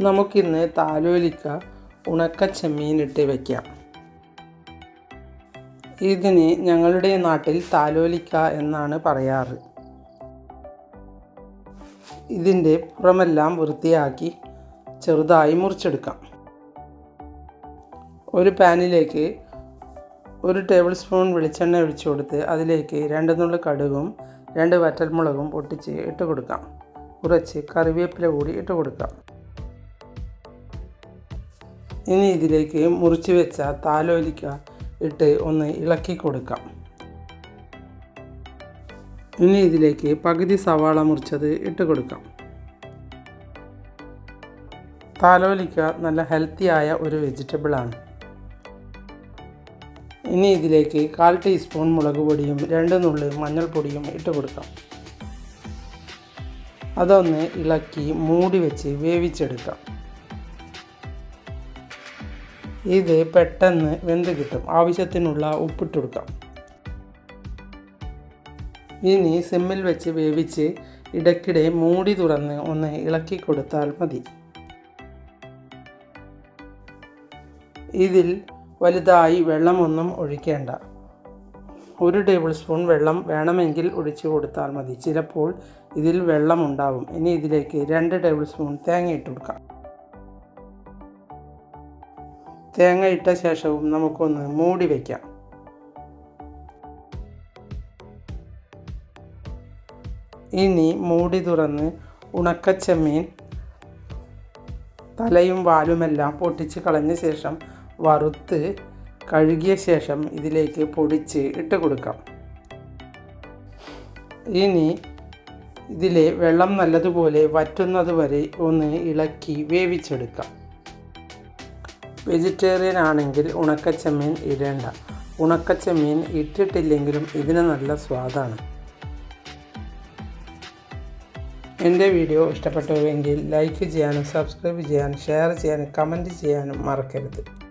നമുക്കിന്ന് താലോലിക്ക ഉണക്ക ചെമ്മീനിട്ട് വയ്ക്കാം. ഇതിന് ഞങ്ങളുടെ നാട്ടിൽ താലോലിക്ക എന്നാണ് പറയാറ്. ഇതിൻ്റെ പുറമെല്ലാം വൃത്തിയാക്കി ചെറുതായി മുറിച്ചെടുക്കാം. ഒരു പാനിലേക്ക് 1 ടേബിൾ സ്പൂൺ വെളിച്ചെണ്ണ ഒഴിച്ചു കൊടുത്ത് അതിലേക്ക് 2 നുള്ളി കടുകും 2 വറ്റൽമുളകും പൊട്ടിച്ച് ഇട്ട് കൊടുക്കാം. കുറച്ച് കറിവേപ്പില കൂടി ഇട്ട് കൊടുക്കാം. ഇനി ഇതിലേക്ക് മുറിച്ച് വെച്ച താലോലിക്ക ഇട്ട് ഒന്ന് ഇളക്കി കൊടുക്കാം. ഇനി ഇതിലേക്ക് പകുതി സവാള മുറിച്ചത് ഇട്ട് കൊടുക്കാം. താലോലിക്ക നല്ല ഹെൽത്തിയായ ഒരു വെജിറ്റബിളാണ്. ഇനി ഇതിലേക്ക് 1/4 ടീസ്പൂൺ മുളക് പൊടിയും 2 നുള്ളി മഞ്ഞൾപ്പൊടിയും ഇട്ട് കൊടുക്കാം. അതൊന്ന് ഇളക്കി മൂടി വെച്ച് വേവിച്ചെടുക്കാം. ഇത് പെട്ടെന്ന് വെന്ത് കിട്ടും. ആവശ്യത്തിനുള്ള ഉപ്പിട്ട് കൊടുക്കാം. ഇനി സിമ്മിൽ വെച്ച് വേവിച്ച് ഇടയ്ക്കിടെ മൂടി തുറന്ന് ഒന്ന് ഇളക്കി കൊടുത്താൽ മതി. ഇതിൽ വലുതായി വെള്ളമൊന്നും ഒഴിക്കേണ്ട. 1 ടേബിൾ സ്പൂൺ വെള്ളം വേണമെങ്കിൽ ഒഴിച്ചു കൊടുത്താൽ മതി. ചിലപ്പോൾ ഇതിൽ വെള്ളമുണ്ടാവും. ഇനി ഇതിലേക്ക് 2 ടേബിൾ സ്പൂൺ തേങ്ങ ഇട്ട് കൊടുക്കാം. തേങ്ങ ഇട്ട ശേഷവും നമുക്കൊന്ന് മൂടി വയ്ക്കാം. ഇനി മൂടി തുറന്ന് ഉണക്കച്ചെമ്മീൻ തലയും വാലുമെല്ലാം പൊട്ടിച്ച് കളഞ്ഞ ശേഷം വറുത്ത് കഴുകിയ ശേഷം ഇതിലേക്ക് പൊടിച്ച് ഇട്ട് കൊടുക്കാം. ഇനി ഇതിലെ വെള്ളം നല്ലതുപോലെ വറ്റുന്നത് വരെ ഒന്ന് ഇളക്കി വേവിച്ചെടുക്കാം. വെജിറ്റേറിയൻ ആണെങ്കിൽ ഉണക്കച്ചെമ്മീൻ ഇടേണ്ട. ഉണക്കച്ചെമ്മീൻ ഇട്ടിട്ടില്ലെങ്കിലും ഇതിന് നല്ല സ്വാദാണ്. എൻ്റെ വീഡിയോ ഇഷ്ടപ്പെട്ടുവെങ്കിൽ ലൈക്ക് ചെയ്യാനും സബ്സ്ക്രൈബ് ചെയ്യാനും ഷെയർ ചെയ്യാനും കമൻറ്റ് ചെയ്യാനും മറക്കരുത്.